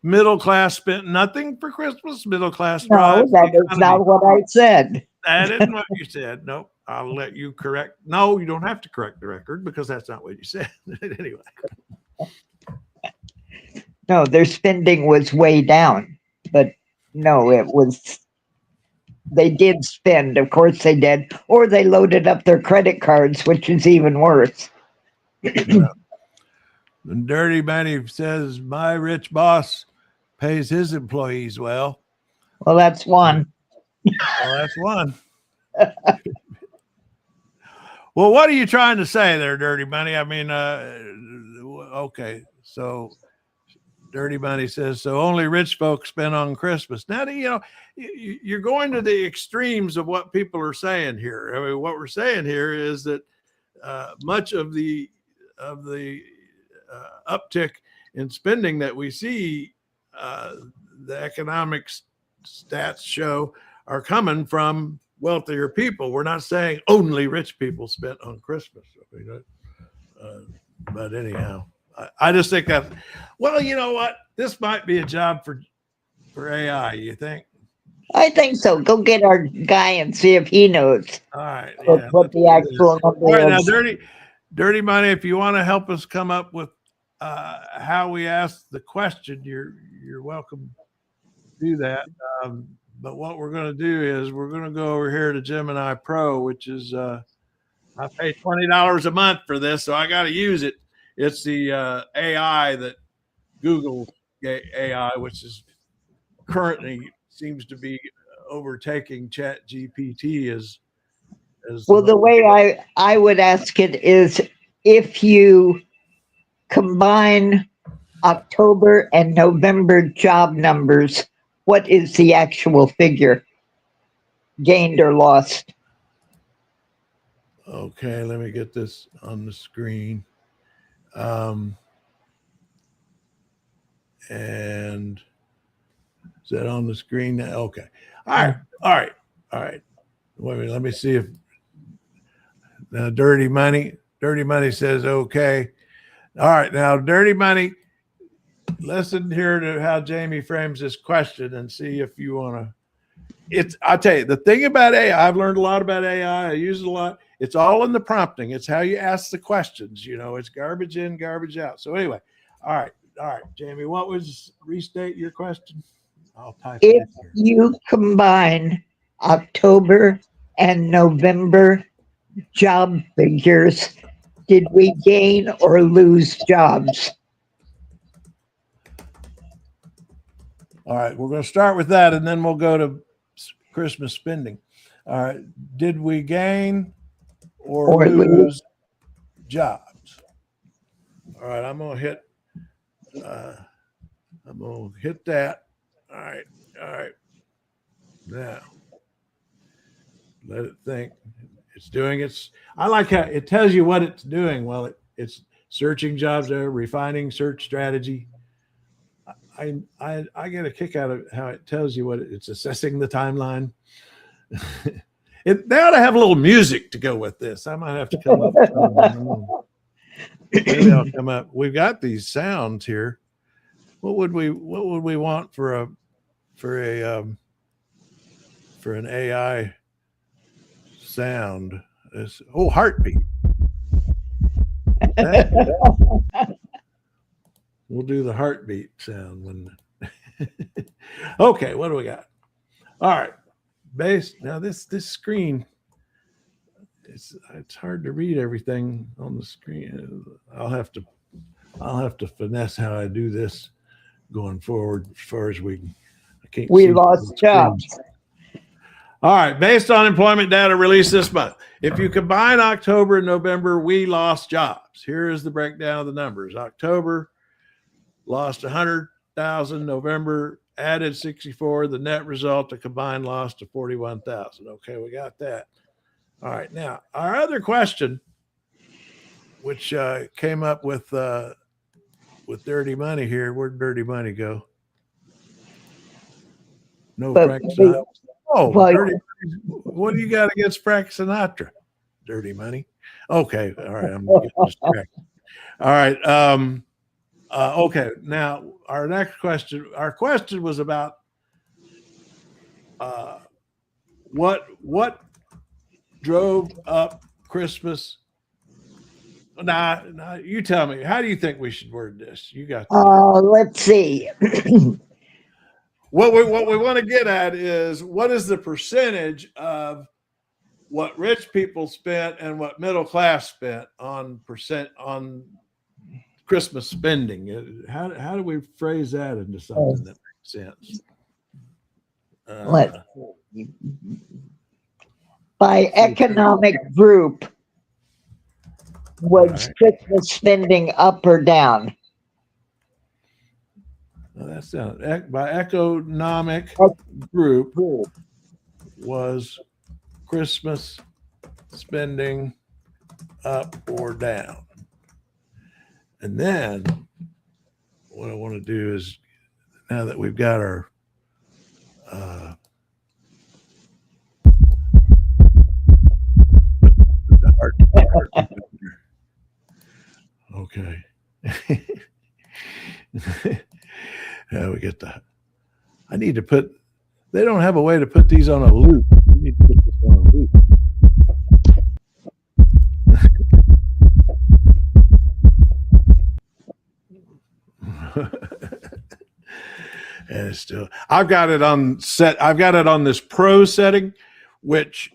Middle class spent nothing for Christmas. Middle class. No, that is not what I said. That isn't what you said. Nope. I'll let you correct. No, you don't have to correct the record because that's not what you said. Anyway. No, their spending was way down, but no, they did spend. Of course they did. Or they loaded up their credit cards, which is even worse. Dirty Money says, my rich boss pays his employees well. Well, that's one. Well, that's one. Well, what are you trying to say there, Dirty Money? I mean, okay. So Dirty Money says, so only rich folks spend on Christmas. Now, you're going to the extremes of what people are saying here. I mean, what we're saying here is that much of the uptick in spending that we see, the economic stats show, are coming from wealthier people. We're not saying only rich people spent on Christmas. I mean, but anyhow, I just think that, well, you know what? This might be a job for AI, you think? I think so. Go get our guy and see if he knows. All right. What the actual number All right, is. now, Dirty Money, if you want to help us come up with how we ask the question, you're welcome to do that. But what we're going to do is we're going to go over here to Gemini Pro, which is I pay $20 a month for this, so I got to use it. It's the AI that Google AI, which is currently seems to be overtaking Chat GPT as well, the way I would ask it is if you combine October and November job numbers, what is the actual figure gained or lost? Okay, let me get this on the screen. And is that on the screen now? Okay. All right. Wait a minute, let me see if now Dirty Money says okay. All right, now Dirty Money, listen here to how Jamie frames this question and see if you want to. I'll tell you, the thing about AI, I've learned a lot about AI. I use it a lot. It's all in the prompting. It's how you ask the questions. It's garbage in, garbage out. So anyway, all right, Jamie, restate your question? I'll type it If you combine October and November job figures, did we gain or lose jobs? All right, we're going to start with that, and then we'll go to Christmas spending. All right, did we gain or lose jobs? All right, I'm going to hit that. All right. Now, let it think. It's doing its. I like how it tells you what it's doing. Well, it's searching jobs there, refining search strategy. I get a kick out of how it tells you what it's assessing the timeline. They ought to have a little music to go with this. I might have to come up with something. Maybe I'll come up. We've got these sounds here. What would we want for an AI sound? Heartbeat. We'll do the heartbeat sound when. Okay, what do we got? All right, base. Now this screen, it's hard to read everything on the screen. I'll have to I'll have to finesse how I do this going forward as far as I can't. We see lost the screen. jobs. All right. Based on employment data released this month, if you combine October and November, we lost jobs. Here is the breakdown of the numbers. October lost 100,000. November added 64. The net result, a combined loss of 41,000. Okay, we got that. All right. Now, our other question, which came up with Dirty Money here. Where'd Dirty Money go? No, Frank Sinatra. Dirty Money. What do you got against Frank Sinatra? Dirty Money. Okay. All right. I'm getting distracted. All right. Okay. Now, our next question. Our question was about what drove up Christmas. Now, you tell me. How do you think we should word this? You got. Let's see. What we want to get at is what is the percentage of what rich people spent and what middle class spent on Christmas spending? How do we phrase that into something that makes sense? By economic group, was Christmas spending up or down? Well, that's by economic group was Christmas spending up or down? And then what I want to do is, now that we've got our okay. Yeah, we get that. I need to put, they don't have a way to put these on a loop. We need to put this on a loop. And it's still, I've got it on this pro setting, which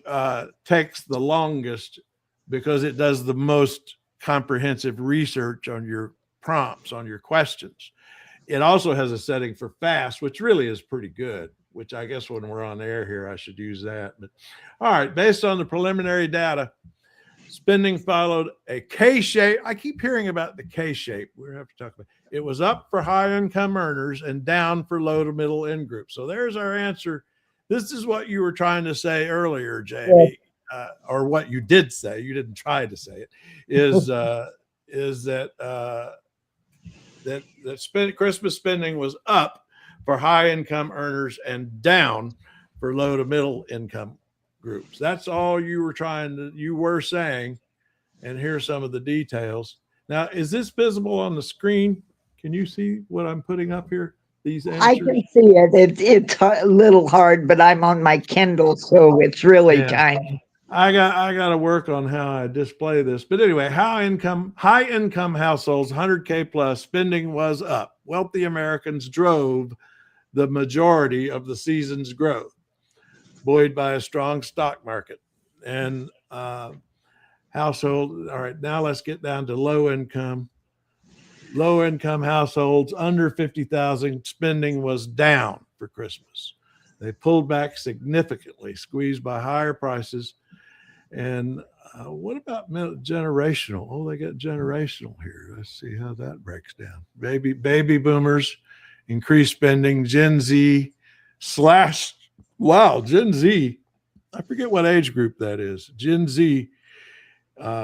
takes the longest because it does the most comprehensive research on your prompts, on your questions. It also has a setting for fast, which really is pretty good, which I guess when we're on air here, I should use that. But all right, based on the preliminary data, spending followed a K-shape. I keep hearing about the K-shape. We're going to have to talk about it. It was up for high income earners and down for low to middle income groups. So there's our answer. This is what you were trying to say earlier, Jamie, or what you did say. You didn't try to say it. Is that Christmas spending was up for high income earners and down for low to middle income groups. That's all you were saying. And here's some of the details. Now, is this visible on the screen? Can you see what I'm putting up here? These answers? I can see it. It's a little hard, but I'm on my Kindle, so it's really tiny. I got to work on how I display this. But anyway, high income households, 100K plus, spending was up. Wealthy Americans drove the majority of the season's growth, buoyed by a strong stock market. And household, all right, now let's get down to low income. Low income households under 50,000, spending was down for Christmas. They pulled back significantly, squeezed by higher prices. And what about generational? Oh, they got generational here. Let's see how that breaks down. Baby boomers, increased spending. Gen Z Gen Z. I forget what age group that is. Gen Z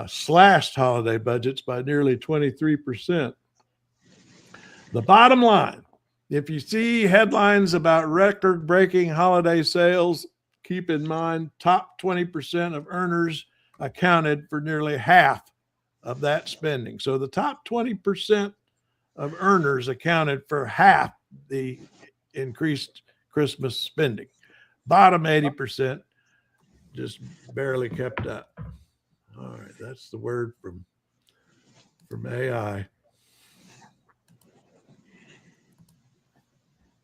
slashed holiday budgets by nearly 23%. The bottom line, if you see headlines about record-breaking holiday sales, keep in mind, top 20% of earners accounted for nearly half of that spending. So the top 20% of earners accounted for half the increased Christmas spending. Bottom 80% just barely kept up. All right, that's the word from AI.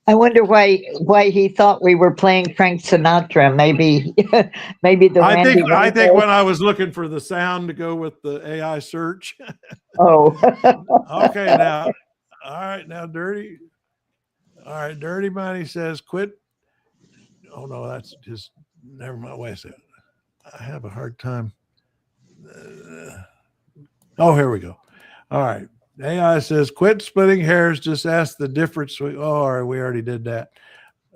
I wonder why he thought we were playing Frank Sinatra. Maybe maybe the I Randy think Rhoads- when I was looking for the sound to go with the AI search. Oh. Okay, now, all right, now Dirty. All right, Dirty Money says quit. Oh no, that's just never mind. Wait a second. I have a hard time. Oh, here we go. All right. AI says quit splitting hairs. Just ask the difference. Oh, all right, we already did that.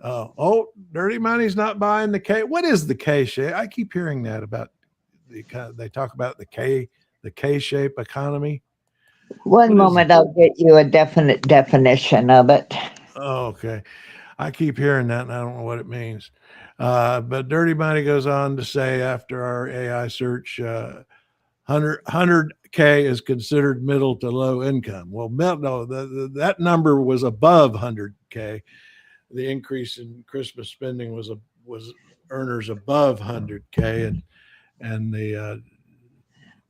Oh, Dirty Money's not buying the K. What is the K shape? I keep hearing that about they talk about the K shape economy. One moment, I'll get you a definite definition of it. Oh, okay. I keep hearing that and I don't know what it means. But Dirty Money goes on to say after our AI search, 100K is considered middle to low income. Well, no, that number was above 100K. The increase in Christmas spending was earners above 100K, and the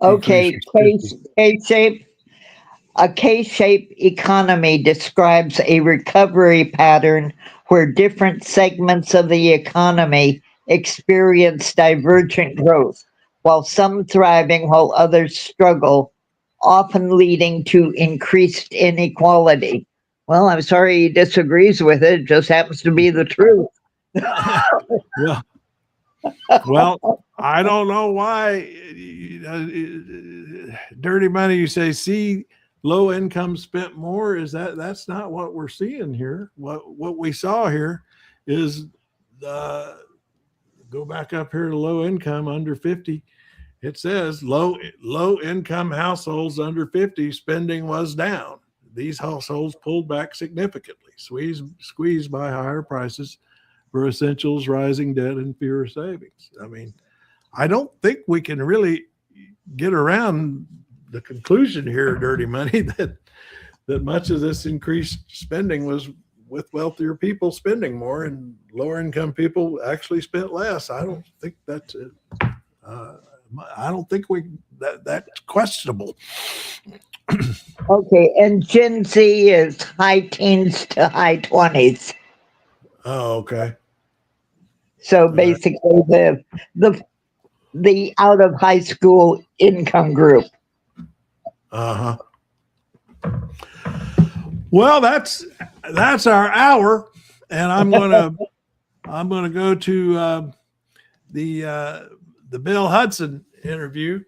Okay, K-shape. A K-shaped economy describes a recovery pattern where different segments of the economy experience divergent growth, while some thriving while others struggle, often leading to increased inequality. Well, I'm sorry he disagrees with it. It just happens to be the truth. Well, I don't know why. Dirty Money, you say, see, low income spent more. That's not what we're seeing here. What we saw here is go back up here to low income under 50. It says low income households under 50 spending was down. These households pulled back significantly, squeezed by higher prices for essentials, rising debt, and fewer savings. I mean, I don't think we can really get around the conclusion here, Dirty Money, that much of this increased spending was with wealthier people spending more and lower income people actually spent less. I don't think that's it. I don't think that's questionable. Okay, and Gen Z is high teens to high 20s. Oh, okay. So basically the out of high school income group. Uh-huh. Well, that's our hour, and I'm gonna go to the Bill Hudson interview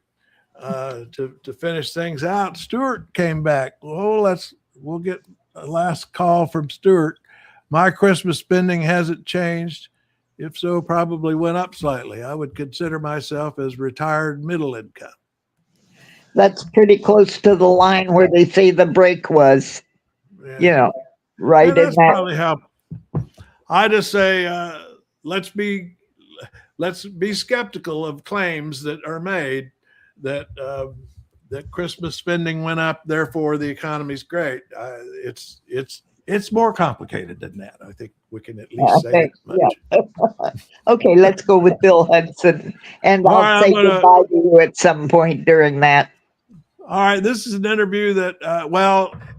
to finish things out. Stuart came back. We'll get a last call from Stuart. My Christmas spending hasn't changed. If so, probably went up slightly. I would consider myself as retired middle income. That's pretty close to the line where they say the break was. Yeah. Right And in that's that. probably how I just say let's be skeptical of claims that are made that Christmas spending went up, therefore the economy's great. It's more complicated than that. I think we can at least say that much. Yeah. Okay, let's go with Bill Hudson, and All I'll right, say I'm gonna- goodbye to you at some point during that. All right, this is an interview that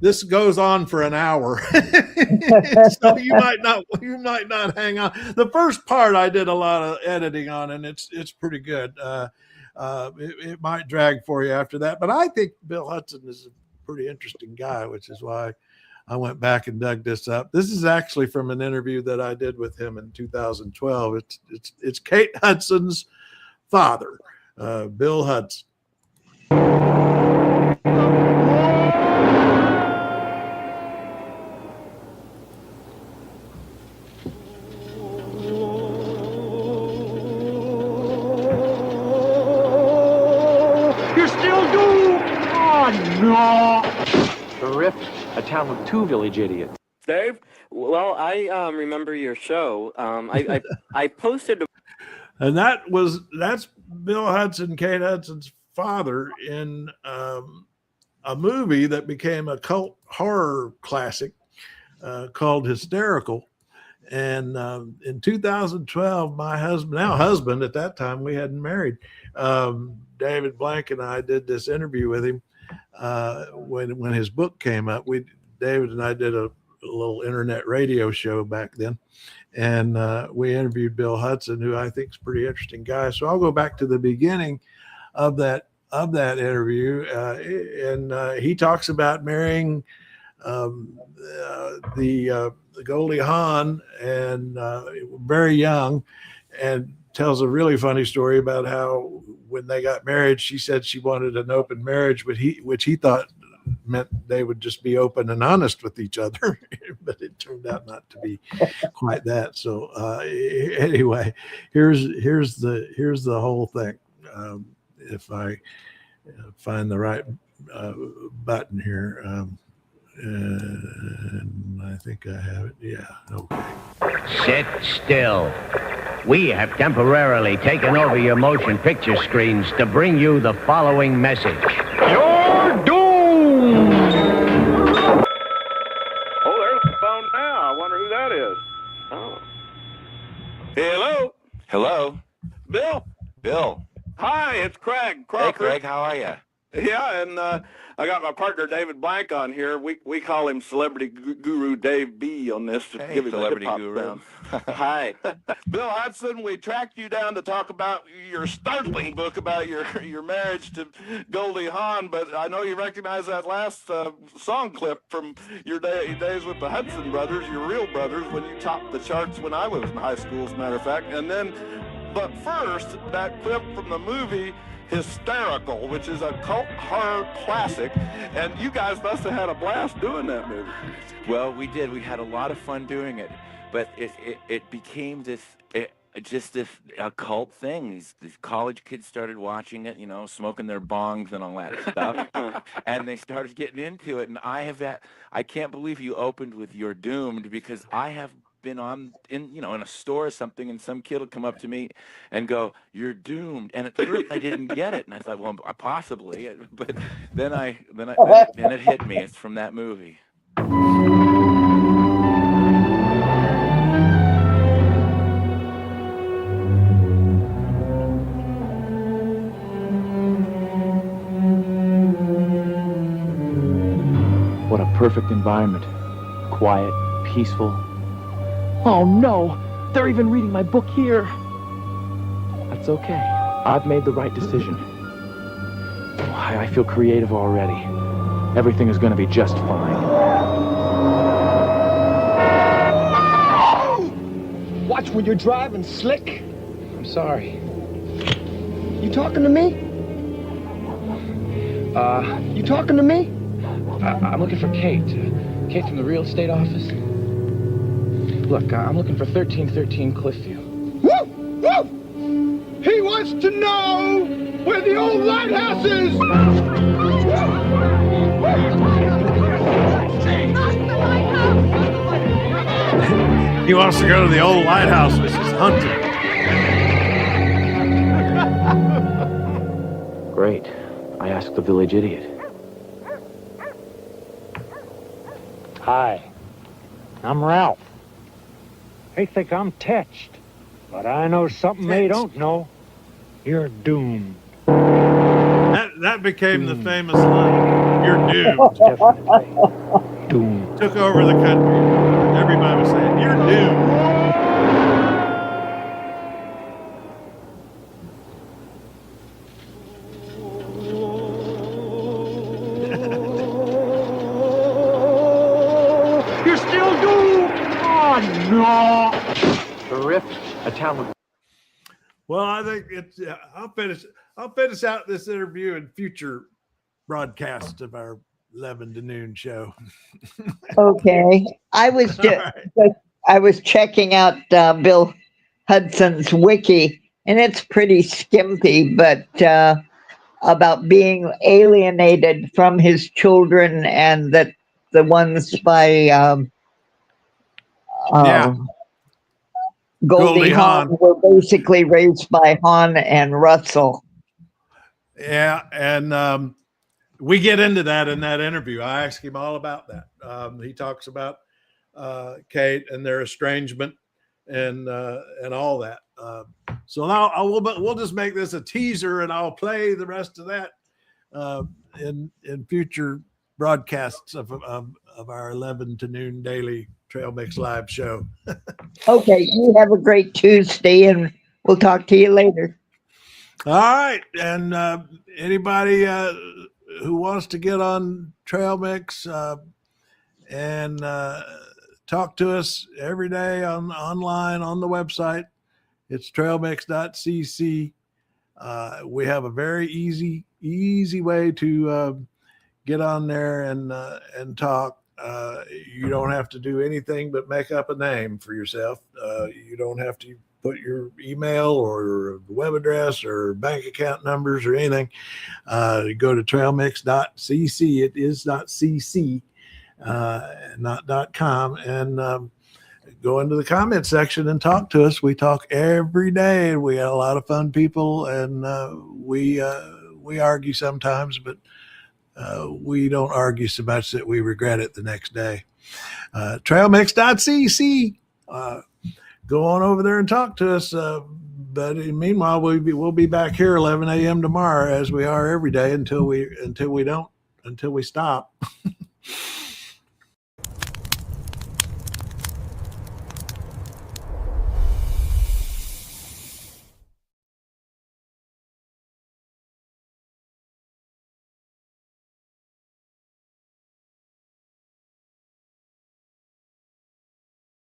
this goes on for an hour, so you might not hang on. The first part I did a lot of editing on, and it's pretty good. It might drag for you after that, but I think Bill Hudson is a pretty interesting guy, which is why I went back and dug this up. This is actually from an interview that I did with him in 2012. It's Kate Hudson's father, Bill Hudson. You're still doomed! Oh, no! The Rift, a town with two village idiots. Dave? Well, I remember your show. I posted. And that's Bill Hudson, Kate Hudson's father, in a movie that became a cult horror classic called Hysterical. And in 2012, my husband at that time, we hadn't married, David Blank and I did this interview with him when his book came up. David and I did a little internet radio show back then. And we interviewed Bill Hudson, who I think is a pretty interesting guy. So I'll go back to the beginning of that interview. And he talks about marrying the Goldie Hawn and very young, and tells a really funny story about how when they got married, she said she wanted an open marriage, which he thought meant they would just be open and honest with each other, but it turned out not to be quite that. So anyway, here's the whole thing. If I find the right button here, and I think I have it. Yeah. Okay. Sit still. We have temporarily taken over your motion picture screens to bring you the following message. You're doomed! Oh, there's the phone now. I wonder who that is. Oh. Hello? Hello? Bill? Hi, it's Craig Crawford. Hey, Craig, how are you? Yeah, and I got my partner David Blank on here. We call him Celebrity Guru Dave B on this to give him Celebrity a hip-hop Guru. sound. Hi. Bill Hudson, we tracked you down to talk about your startling book about your marriage to Goldie Hawn, but I know you recognize that last song clip from your days with the Hudson brothers, your real brothers, when you topped the charts when I was in high school, as a matter of fact. And then, but first, that clip from the movie Hysterical, which is a cult horror classic, and you guys must have had a blast doing that movie. Well, we did. We had a lot of fun doing it, but it became this occult thing. These college kids started watching it, smoking their bongs and all that stuff, and they started getting into it. And I can't believe you opened with "You're Doomed," because I have been in a store or something, and some kid will come up to me and go, "You're doomed," and at first I didn't get it, and I thought, well, possibly, but then it hit me. It's from that movie. What a perfect environment. Quiet, peaceful. Oh no, they're even reading my book here. That's okay. I've made the right decision. I feel creative already. Everything is going to be just fine. Watch when you're driving, Slick. I'm sorry. You talking to me? You talking to me? I'm looking for Kate. Kate from the real estate office. Look, I'm looking for 1313 Cliffview. Woo! Woo! He wants to know where the old lighthouse is! He wants to go to the old lighthouse, which is hunting. Great. I asked the village idiot. Hi, I'm Ralph. They think I'm touched, but I know something they don't know. You're doomed. That became the famous line. You're doomed. Definitely. Doomed. Took over the country. Everybody was saying, "You're doomed." You're still doomed! Oh, no! Terrific. A town with... Well, I think it's. I'll finish out this interview in future broadcasts of our 11 to noon show. Okay. I was checking out Bill Hudson's wiki, and it's pretty skimpy, but about being alienated from his children, and that the ones by Goldie Hawn were basically raised by Hawn and Russell. Yeah, and we get into that in that interview. I ask him all about that. He talks about Kate and their estrangement and all that. So now we'll just make this a teaser, and I'll play the rest of that in future broadcasts of our 11 to noon daily Trail Mix Live show. Okay, you have a great Tuesday, and we'll talk to you later. All right, and anybody who wants to get on Trail Mix and talk to us every day online on the website, it's trailmix.cc. We have a very easy way to get on there and talk. You don't have to do anything but make up a name for yourself. You don't have to put your email or web address or bank account numbers or anything. Go to trailmix.cc. It is .cc, not .com, and go into the comment section and talk to us. We talk every day, and we got a lot of fun people, and we argue sometimes, but we don't argue so much that we regret it the next day. Trailmix.cc. Go on over there and talk to us. But meanwhile, we'll be back here 11 a.m. tomorrow, as we are every day until we stop.